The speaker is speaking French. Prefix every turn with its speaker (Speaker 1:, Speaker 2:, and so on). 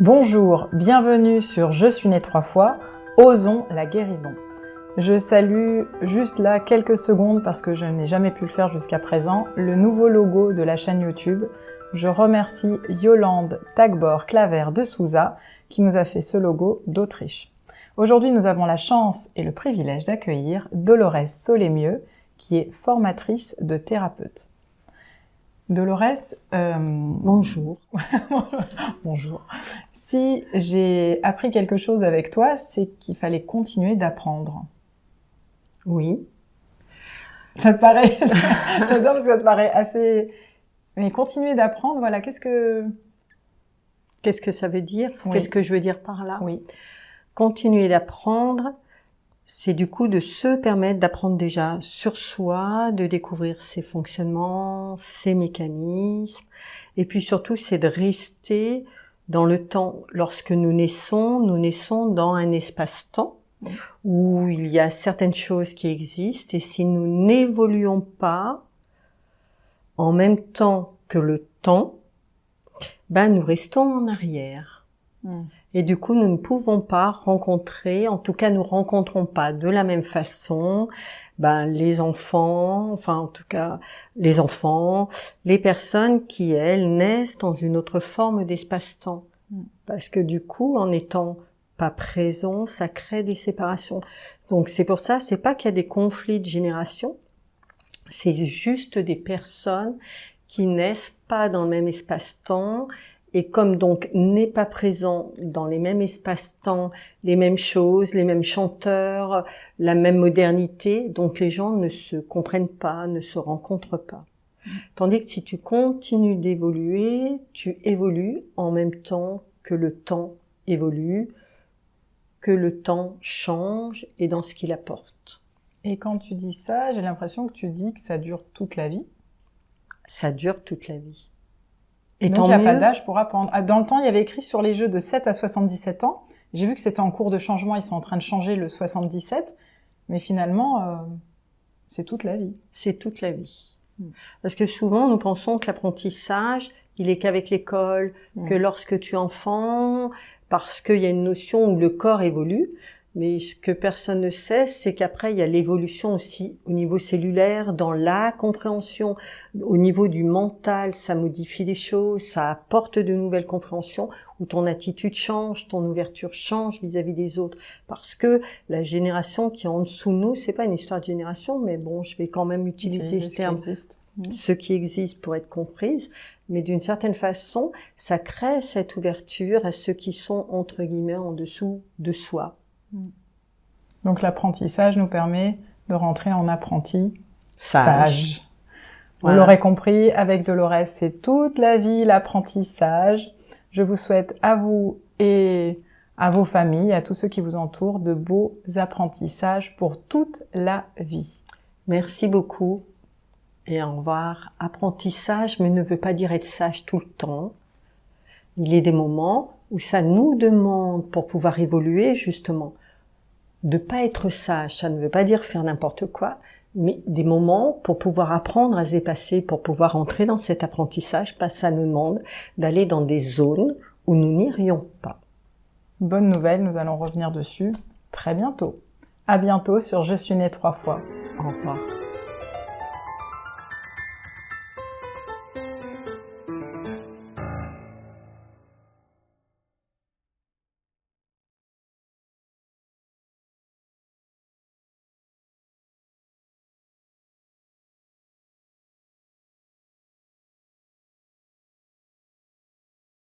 Speaker 1: Bonjour, bienvenue sur Je suis né 3 fois, osons la guérison. Je salue juste là quelques secondes parce que je n'ai jamais pu le faire jusqu'à présent, le nouveau logo de la chaîne YouTube. Je remercie Yolande Tagbor-Claver de Souza qui nous a fait ce logo d'Autriche. Aujourd'hui, nous avons la chance et le privilège d'accueillir Dolores Solémieux, qui est formatrice de thérapeute. Dolores,
Speaker 2: bonjour.
Speaker 1: Bonjour. Si j'ai appris quelque chose avec toi, c'est qu'il fallait continuer d'apprendre.
Speaker 2: Oui.
Speaker 1: Ça te paraît... J'adore parce que ça te paraît assez... Mais continuer d'apprendre, voilà, qu'est-ce que
Speaker 2: ça veut dire?
Speaker 1: Oui.
Speaker 2: Qu'est-ce que je veux dire par là?
Speaker 1: Oui.
Speaker 2: Continuer d'apprendre, c'est du coup de se permettre d'apprendre déjà sur soi, de découvrir ses fonctionnements, ses mécanismes, et puis surtout c'est de rester dans le temps. Lorsque nous naissons dans un espace-temps où il y a certaines choses qui existent, et si nous n'évoluons pas en même temps que le temps, nous restons en arrière. Et du coup, nous ne pouvons pas rencontrer, en tout cas, nous rencontrons pas de la même façon, les enfants, les personnes qui, elles, naissent dans une autre forme d'espace-temps. Parce que du coup, en étant pas présent, ça crée des séparations. Donc, c'est pour ça, c'est pas qu'il y a des conflits de génération, c'est juste des personnes qui naissent pas dans le même espace-temps. Et comme donc n'est pas présent dans les mêmes espaces-temps, les mêmes choses, les mêmes chanteurs, la même modernité, donc les gens ne se comprennent pas, ne se rencontrent pas. Tandis que si tu continues d'évoluer, tu évolues en même temps que le temps évolue, que le temps change et dans ce qu'il apporte.
Speaker 1: Et quand tu dis ça, j'ai l'impression que tu dis que ça dure toute la vie.
Speaker 2: Ça dure toute la vie.
Speaker 1: Et donc, il n'y a pas d'âge pour apprendre. Dans le temps, il y avait écrit sur les jeux de 7 à 77 ans. J'ai vu que c'était en cours de changement. Ils sont en train de changer le 77. Mais finalement, c'est toute la vie.
Speaker 2: C'est toute la vie. Parce que souvent, nous pensons que l'apprentissage, il est qu'avec l'école, que lorsque tu es enfant, parce qu'il y a une notion où le corps évolue. Mais ce que personne ne sait, c'est qu'après, il y a l'évolution aussi au niveau cellulaire, dans la compréhension, au niveau du mental, ça modifie les choses, ça apporte de nouvelles compréhensions, où ton attitude change, ton ouverture change vis-à-vis des autres. Parce que la génération qui est en dessous de nous, c'est pas une histoire de génération, mais bon, je vais quand même utiliser ce terme, ce qui existe pour être comprise. Mais d'une certaine façon, ça crée cette ouverture à ceux qui sont, entre guillemets, en dessous de soi.
Speaker 1: Donc l'apprentissage nous permet de rentrer en apprenti sage. Voilà. Vous l'aurez compris, avec Dolores, c'est toute la vie l'apprentissage. Je vous souhaite à vous et à vos familles, à tous ceux qui vous entourent, de beaux apprentissages pour toute la vie.
Speaker 2: Merci beaucoup et au revoir. Apprentissage, mais ne veut pas dire être sage tout le temps. Il y a des moments où ça nous demande, pour pouvoir évoluer justement, de pas être sage. Ça ne veut pas dire faire n'importe quoi, mais des moments pour pouvoir apprendre à se dépasser, pour pouvoir entrer dans cet apprentissage, ça nous demande d'aller dans des zones où nous n'irions pas.
Speaker 1: Bonne nouvelle, nous allons revenir dessus très bientôt. À bientôt sur Je suis né 3 fois.
Speaker 2: Au revoir.